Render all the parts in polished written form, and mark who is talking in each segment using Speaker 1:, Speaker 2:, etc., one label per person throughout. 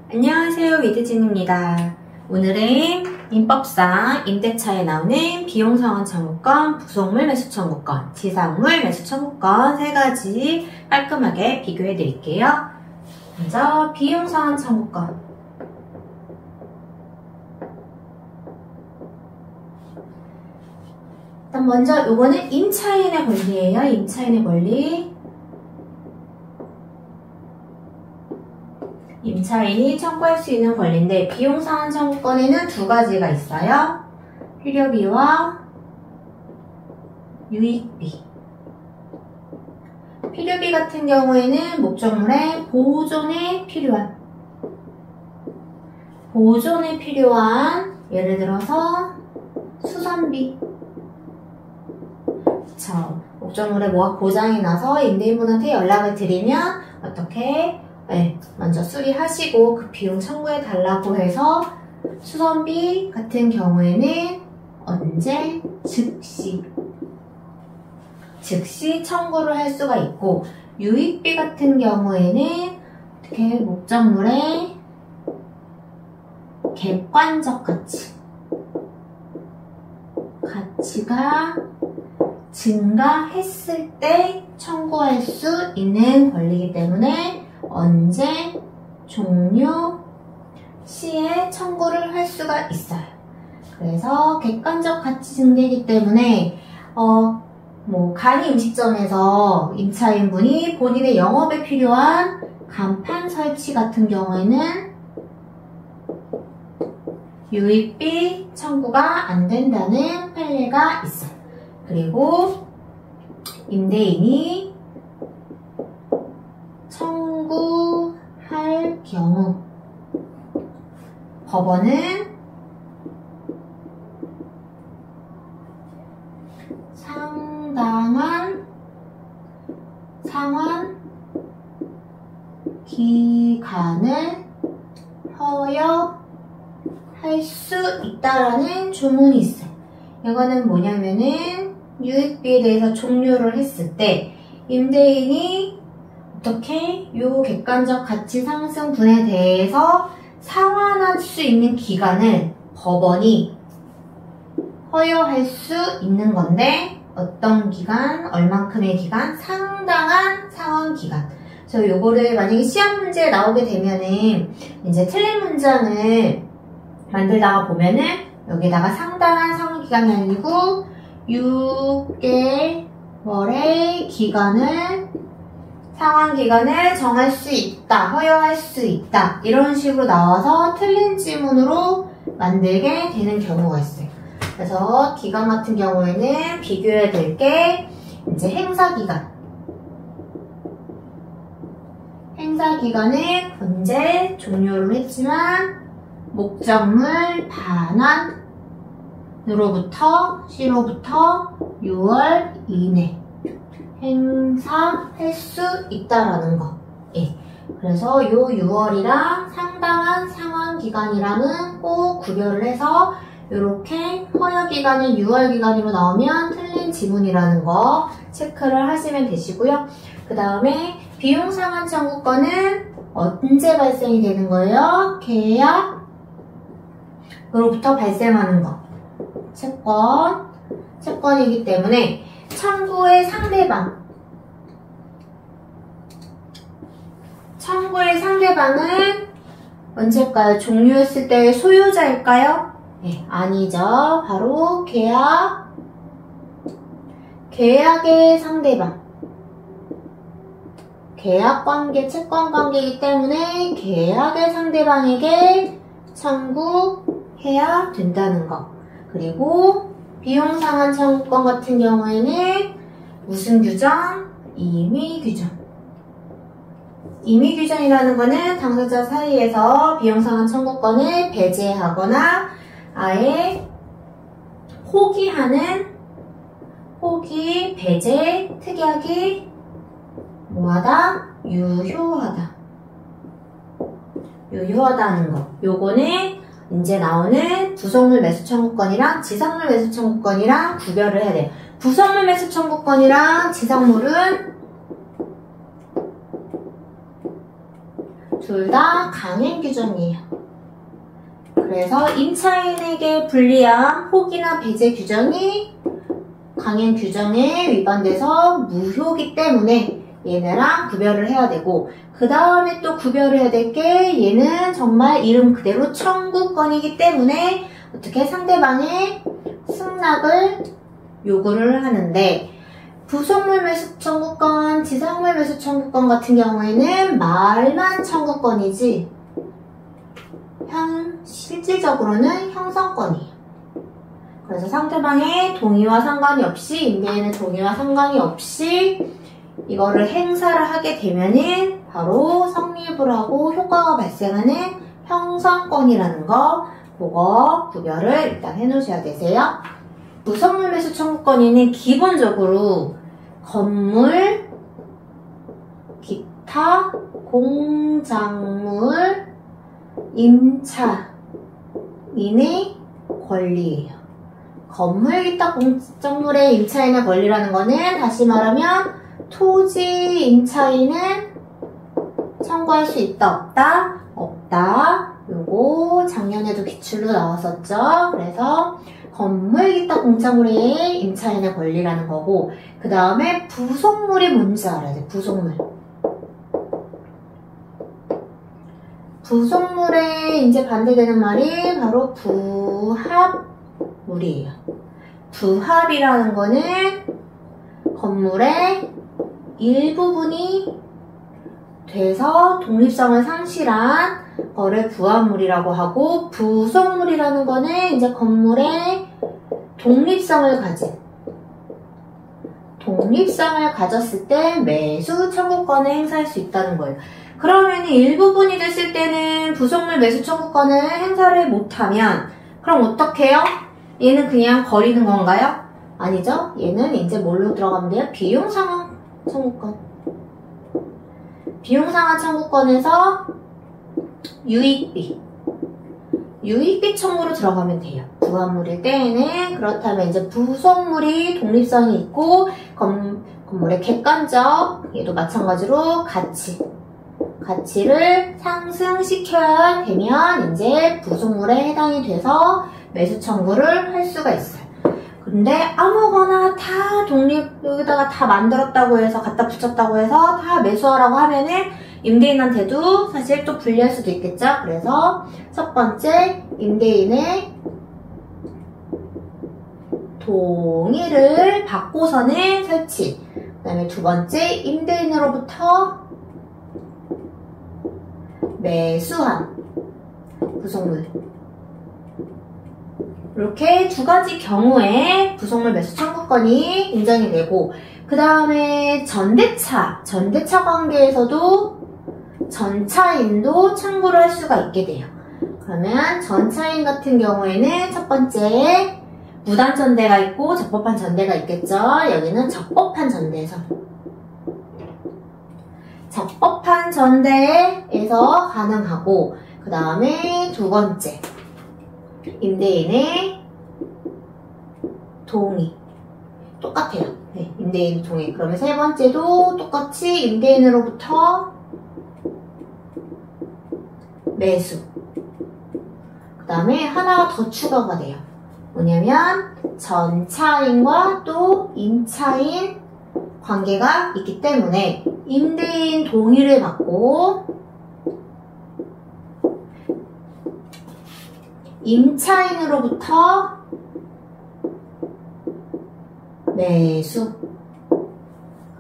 Speaker 1: 안녕하세요, 위드진입니다. 오늘은 민법상 임대차에 나오는 비용상환 청구권, 부속물 매수 청구권, 지상물 매수 청구권 세 가지 깔끔하게 비교해 드릴게요. 먼저 비용상환 청구권. 일단 먼저 요거는 임차인의 권리예요. 임차인의 권리. 임차인이 청구할 수 있는 권리인데 비용상환 청구권에는 두 가지가 있어요. 필요비와 유익비. 필요비 같은 경우에는 목적물의 보존에 필요한 예를 들어서 수선비. 그쵸. 목적물에 뭐가 고장이 나서 임대인분한테 연락을 드리면 어떻게 먼저 수리하시고 그 비용 청구해 달라고 해서 수선비 같은 경우에는 언제? 즉시 청구를 할 수가 있고, 유익비 같은 경우에는 어떻게 목적물의 객관적 가치가 증가했을 때 청구할 수 있는 권리이기 때문에 언제 종료 시에 청구를 할 수가 있어요. 그래서 객관적 가치 증대이기 때문에 간이 음식점에서 임차인분이 본인의 영업에 필요한 간판 설치 같은 경우에는 유익비 청구가 안 된다는 판례가 있어요. 그리고 임대인이 청구할 경우 법원은 상당한 상환 기간을 허용할 수 있다라는 조문이 있어요. 이거는 뭐냐면은 유익비에 대해서 종료를 했을 때 임대인이 어떻게 요 객관적 가치 상승분에 대해서 상환할 수 있는 기간을 법원이 허용할 수 있는 건데, 어떤 기간, 얼만큼의 기간, 상당한 상환 기간. 그래서 요거를 만약에 시험 문제에 나오게 되면은 이제 틀린 문장을 만들다가 보면은 여기다가 상당한 상환 기간이 아니고 6개월의 상환 기간을 정할 수 있다, 허용할 수 있다, 이런 식으로 나와서 틀린 지문으로 만들게 되는 경우가 있어요. 그래서 기간 같은 경우에는 비교해야 될 게 이제 행사기간. 행사기간은 언제 종료를 했지만 목적물 시로부터 6월 이내 행사할 수 있다라는 거. 그래서 요 6월이랑 상당한 상환 기간이랑은 꼭 구별을 해서 이렇게 허용 기간이 6월 기간으로 나오면 틀린 지문이라는 거 체크를 하시면 되시고요. 그 다음에 비용 상환 청구권은 언제 발생이 되는 거예요? 계약으로부터 발생하는 거. 채권이기 때문에 청구의 상대방은 언제일까요? 종료했을 때 소유자일까요? 아니죠. 바로 계약의 상대방. 계약관계, 채권관계이기 때문에 계약의 상대방에게 청구해야 된다는 거. 그리고 비용상환 청구권 같은 경우에는 무슨 규정? 임의규정이라는 거는 당사자 사이에서 비용상환 청구권을 배제하거나 아예 배제, 특약이 유효하다는 거. 요거는 이제 나오는 부속물 매수 청구권이랑 지상물 매수 청구권이랑 구별을 해야 돼요. 부속물 매수 청구권이랑 지상물은 둘 다 강행 규정이에요. 그래서 임차인에게 불리한 혹이나 배제 규정이 강행 규정에 위반돼서 무효기 때문에 얘네랑 구별을 해야 되고, 그 다음에 또 구별을 해야 될 게 얘는 정말 이름 그대로 청구권이기 때문에 어떻게 상대방의 승낙을 요구를 하는데, 부속물 매수 청구권, 지상물 매수 청구권 같은 경우에는 말만 청구권이지 실질적으로는 형성권이에요. 그래서 상대방의 동의와 상관이 없이, 임대인의 동의와 상관이 없이 이거를 행사를 하게 되면은 바로 성립을 하고 효과가 발생하는 형성권이라는 거, 그거 구별을 일단 해놓으셔야 되세요. 부속물 매수 청구권에는 기본적으로 건물, 기타, 공작물, 임차인의 권리예요. 건물, 기타, 공작물의 임차인의 권리라는 거는 다시 말하면 토지 임차인은 청구할 수 있다, 없다? 없다. 요거 작년에도 기출로 나왔었죠. 그래서 건물, 기타, 공작물의 임차인의 권리라는 거고, 그 다음에 부속물이 뭔지 알아야 돼. 부속물. 부속물에 이제 반대되는 말이 바로 부합물이에요. 부합이라는 거는 건물의 일부분이 돼서 독립성을 상실한 거를 부합물이라고 하고, 부속물이라는 거는 이제 건물의 독립성을 가졌을 때 매수 청구권을 행사할 수 있다는 거예요. 그러면 일부분이 됐을 때는 부속물 매수 청구권을 행사를 못하면 그럼 어떻게 해요? 얘는 그냥 버리는 건가요? 아니죠. 얘는 이제 뭘로 들어가면 돼요? 비용상환 청구권. 비용상환 청구권에서 유익비 청구로 들어가면 돼요. 부합물일 때에는. 그렇다면 이제 부속물이 독립성이 있고 건물의 객관적, 얘도 마찬가지로 가치를 상승시켜야 되면 이제 부속물에 해당이 돼서 매수 청구를 할 수가 있어요. 근데 아무거나 다 여기다가 다 만들었다고 해서, 갖다 붙였다고 해서 다 매수하라고 하면은 임대인한테도 사실 또 불리할 수도 있겠죠. 그래서 첫 번째, 임대인의 동의를 받고서는 설치. 그 다음에 두 번째, 임대인으로부터 매수한 부속물. 이렇게 두 가지 경우에 부속물 매수 청구권이 인정이 되고, 그 다음에 전대차 관계에서도 전차인도 청구를 할 수가 있게 돼요. 그러면 전차인 같은 경우에는 첫 번째 무단 전대가 있고 적법한 전대가 있겠죠. 여기는 적법한 전대에서 가능하고, 그 다음에 두 번째 임대인의 동의 똑같아요. 네, 임대인 동의. 그러면 세 번째도 똑같이 임대인으로부터 매수. 그 다음에 하나가 더 추가가 돼요. 뭐냐면 전차인과 또 임차인 관계가 있기 때문에 임대인 동의를 받고 임차인으로부터 매수.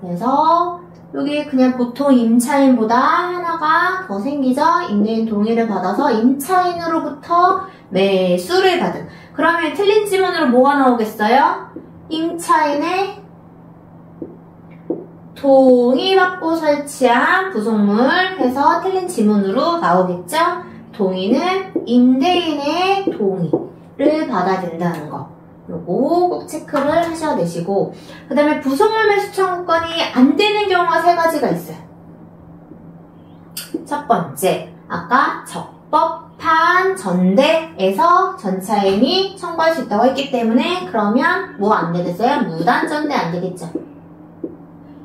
Speaker 1: 그래서 여기 그냥 보통 임차인보다 하나가 더 생기죠. 임대인 동의를 받아서 임차인으로부터 매수를 받은. 그러면 틀린 지문으로 뭐가 나오겠어요? 임차인의 동의받고 설치한 부속물 해서 틀린 지문으로 나오겠죠. 동의는 임대인의 동의를 받아야 된다는 거. 요거 꼭 체크를 하셔야 되시고, 그 다음에 부속물 매수 청구권이 안 되는 경우가 세 가지가 있어요. 첫 번째, 아까 적법한 전대에서 전차인이 청구할 수 있다고 했기 때문에, 그러면 뭐 안 되겠어요? 무단 전대 안 되겠죠.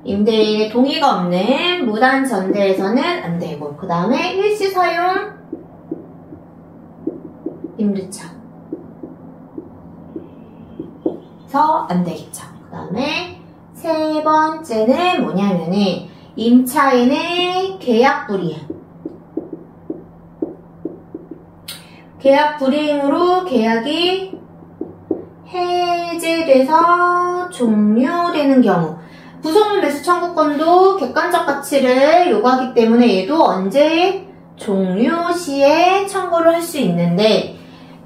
Speaker 1: 임대인의 동의가 없는 무단 전대에서는 안 되고, 그 다음에 일시 사용 임대차 서 안 되겠죠. 그 다음에 세 번째는 뭐냐면은 임차인의 계약 불이행. 계약 불이행으로 계약이 해제돼서 종료되는 경우, 부속물 매수 청구권도 객관적 가치를 요구하기 때문에 얘도 언제 종료 시에 청구를 할 수 있는데,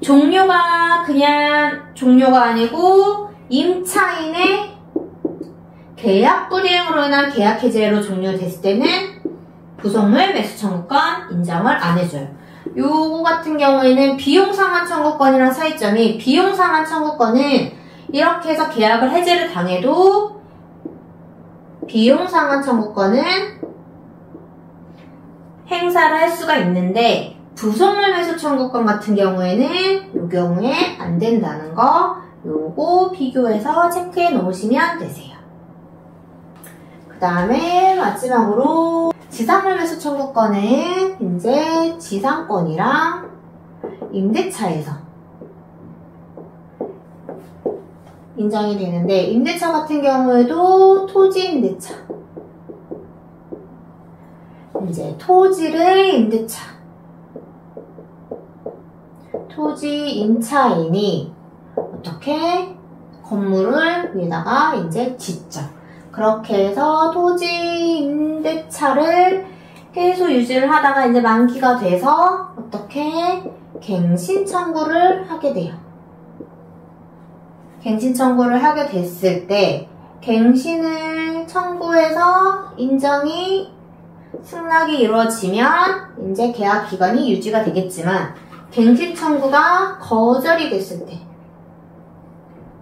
Speaker 1: 종료가 그냥 종료가 아니고 임차인의 계약 불이행으로 인한 계약 해제로 종료됐을 때는 부속물 매수 청구권 인정을 안 해줘요. 요거 같은 경우에는 비용상환 청구권이랑 차이점이, 비용상환 청구권은 이렇게 해서 계약을 해제를 당해도 비용상환 청구권은 행사를 할 수가 있는데, 부속물 매수 청구권 같은 경우에는 요 경우에 안 된다는 거, 요거 비교해서 체크해 놓으시면 되세요. 그 다음에 마지막으로 지상물 매수 청구권은 이제 지상권이랑 임대차에서 인정이 되는데, 임대차 같은 경우에도 토지 임대차, 이제 토지를 임대차, 토지 임차인이 어떻게 건물을 위에다가 이제 짓죠. 그렇게 해서 토지 임대차를 계속 유지를 하다가 이제 만기가 돼서 어떻게 갱신 청구를 하게 돼요. 갱신 청구를 하게 됐을 때 갱신을 청구해서 인정이 승낙이 이루어지면 이제 계약 기간이 유지가 되겠지만, 갱신 청구가 거절이 됐을 때,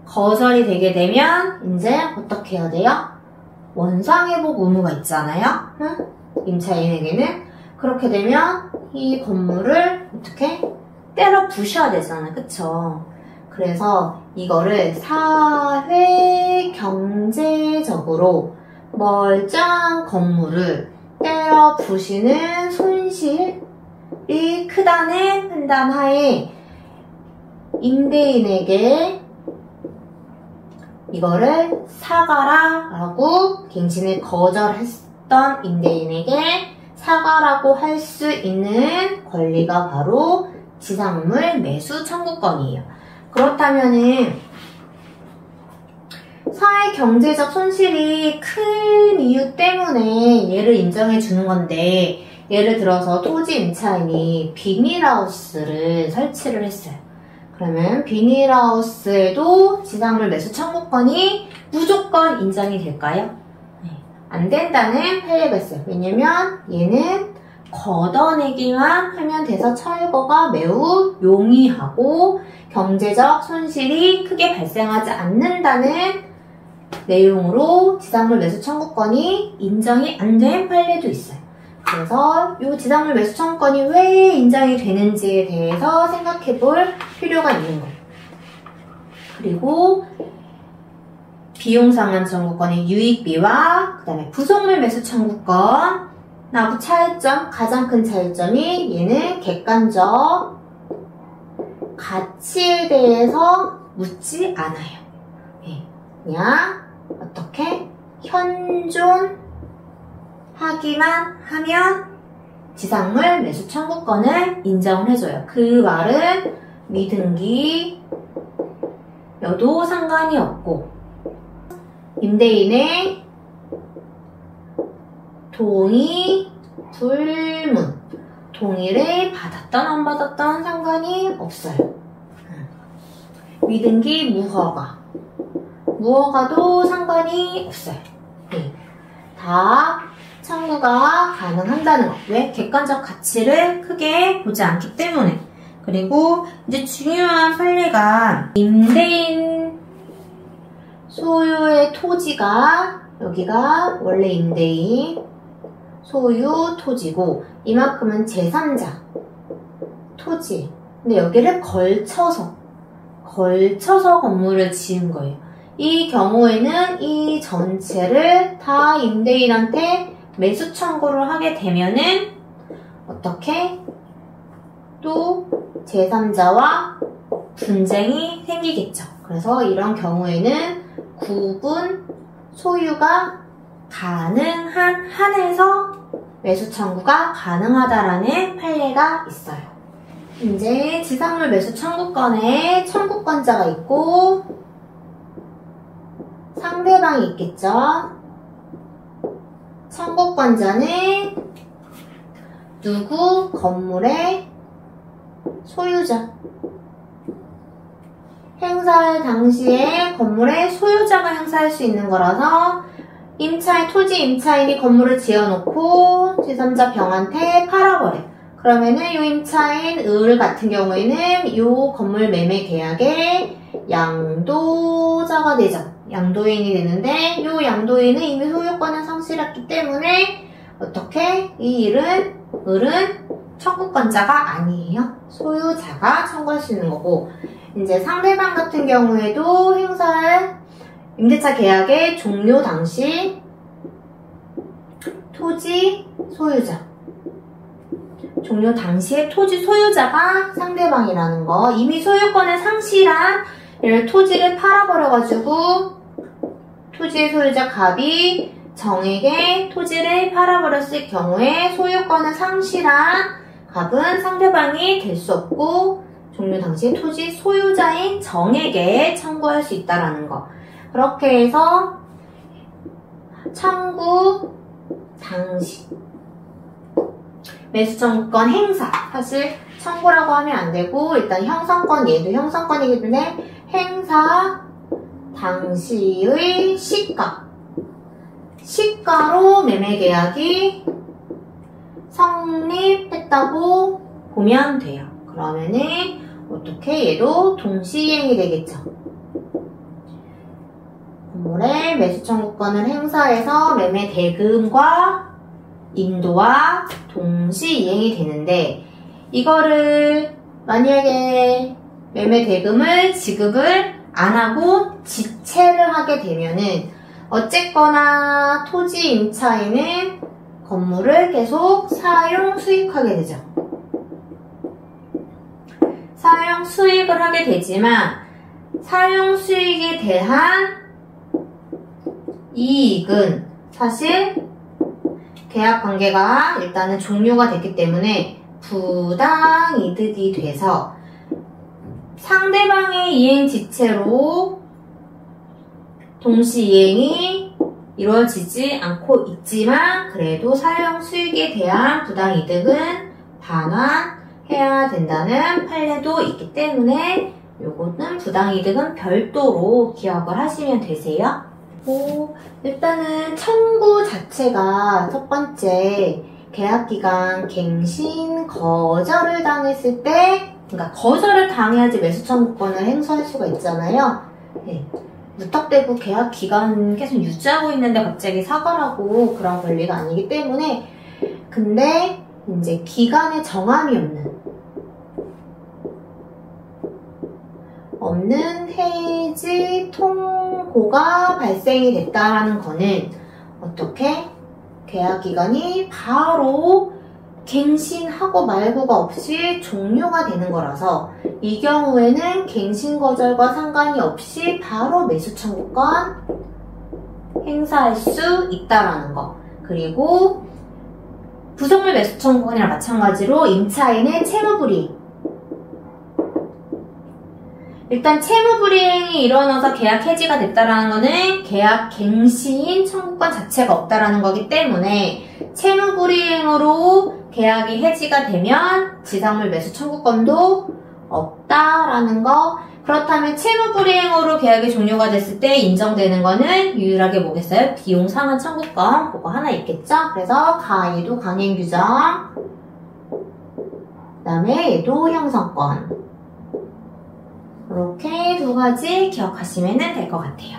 Speaker 1: 거절이 되게 되면 이제 어떻게 해야 돼요? 원상회복 의무가 있잖아요. 응? 임차인에게는. 그렇게 되면 이 건물을 어떻게 때려 부셔야 되잖아요. 그쵸? 그래서 이거를 사회 경제적으로 멀쩡한 건물을 때려 부시는 손실이 크다는 판단 하에 임대인에게 이거를 사과라 라고, 갱신을 거절했던 임대인에게 사과라고 할 수 있는 권리가 바로 지상물 매수 청구권이에요. 그렇다면은 사회 경제적 손실이 큰 이유 때문에 얘를 인정해 주는 건데, 예를 들어서 토지 임차인이 비닐하우스를 설치를 했어요. 그러면 비닐하우스에도 지상물 매수 청구권이 무조건 인정이 될까요? 네. 안 된다는 판례가 있어요. 왜냐면 얘는 걷어내기만 하면 돼서 철거가 매우 용이하고 경제적 손실이 크게 발생하지 않는다는 내용으로 지상물 매수 청구권이 인정이 안 된 판례도 있어요. 그래서 이 지상물 매수 청구권이 왜 인정이 되는지에 대해서 생각해 볼 필요가 있는 거예요. 그리고 비용상환 청구권의 유익비와 그 다음에 부속물 매수 청구권하고 차이점, 가장 큰 차이점이 얘는 객관적 가치에 대해서 묻지 않아요. 그냥 어떻게 현존하기만 하면 지상물 매수 청구권을 인정을 해줘요. 그 말은 미등기여도 상관이 없고, 임대인의 동의 불문, 동의를 받았던 안 받았던 상관이 없어요. 미등기 무허가도 상관이 없어요. 다 청구가 가능한다는 거. 왜? 객관적 가치를 크게 보지 않기 때문에. 그리고 이제 중요한 판례가 임대인 소유의 토지가, 여기가 원래 임대인 소유 토지고 이만큼은 제3자 토지. 근데 여기를 걸쳐서 건물을 지은 거예요. 이 경우에는 이 전체를 다 임대인한테 매수 청구를 하게 되면은 어떻게 또 제3자와 분쟁이 생기겠죠. 그래서 이런 경우에는 구분 소유가 가능한 한에서 매수 청구가 가능하다라는 판례가 있어요. 이제 지상물 매수 청구권에 청구권자가 있고 상대방이 있겠죠. 청구권자는 누구? 건물의 소유자. 행사할 당시에 건물의 소유자가 행사할 수 있는 거라서 토지 임차인이 건물을 지어놓고 제3자 병한테 팔아버려. 그러면은 이 임차인 을 같은 경우에는 이 건물 매매 계약의 양도자가 되죠. 양도인이 되는데 이 양도인은 이미 소유권을 상실했기 때문에 어떻게 이 을은 청구권자가 아니에요. 소유자가 청구할 수 있는 거고, 이제 상대방 같은 경우에도 행사할 임대차 계약의 종료 당시 토지 소유자, 종료 당시에 토지 소유자가 상대방이라는 거. 이미 소유권을 상실한 토지를 팔아버려가지고 토지의 소유자 갑이 정에게 토지를 팔아버렸을 경우에 소유권을 상실한 갑은 상대방이 될 수 없고 종료 당시에 토지 소유자인 정에게 청구할 수 있다는 거. 그렇게 해서 청구 당시 매수청구권 행사, 사실 청구라고 하면 안 되고 일단 형성권, 얘도 형성권이기 때문에 행사 당시의 시가로 매매계약이 성립했다고 보면 돼요. 그러면은 어떻게 얘도 동시이행이 되겠죠. 건물의 매수청구권을 행사해서 매매 대금과 인도와 동시이행이 되는데, 이거를 만약에 매매 대금을 지급을 안 하고 지체를 하게 되면은 어쨌거나 토지 임차인은 건물을 계속 사용 수익하게 되죠. 사용 수익을 하게 되지만 사용 수익에 대한 이익은 사실 계약 관계가 일단은 종료가 됐기 때문에 부당이득이 돼서 상대방의 이행 지체로 동시이행이 이루어지지 않고 있지만 그래도 사용 수익에 대한 부당이득은 반환해야 된다는 판례도 있기 때문에 요거는 부당이득은 별도로 기억을 하시면 되세요. 일단은 청구 자체가 첫 번째 계약기간 갱신 거절을 당했을 때, 그러니까 거절을 당해야지 매수청구권을 행사할 수가 있잖아요. 네. 무턱대고 계약 기간 계속 유지하고 있는데 갑자기 사과를 하고 그런 권리가 아니기 때문에, 근데 이제 기간에 정함이 없는 해지 통고가 발생이 됐다라는 거는 어떻게 계약 기간이 바로 갱신하고 말고가 없이 종료가 되는 거라서 이 경우에는 갱신 거절과 상관이 없이 바로 매수 청구권 행사할 수 있다라는 거. 그리고 부속물 매수 청구권이랑 마찬가지로 임차인의 채무불이행, 일단 채무불이행이 일어나서 계약 해지가 됐다라는 거는 계약 갱신 청구권 자체가 없다라는 거기 때문에 채무불이행으로 계약이 해지가 되면 지상물 매수 청구권도 없다라는 거. 그렇다면 채무불이행으로 계약이 종료가 됐을 때 인정되는 거는 유일하게 뭐겠어요? 비용 상환 청구권, 그거 하나 있겠죠? 그래서 얘도 강행 규정, 그 다음에 얘도 형성권. 이렇게 두 가지 기억하시면 될 것 같아요.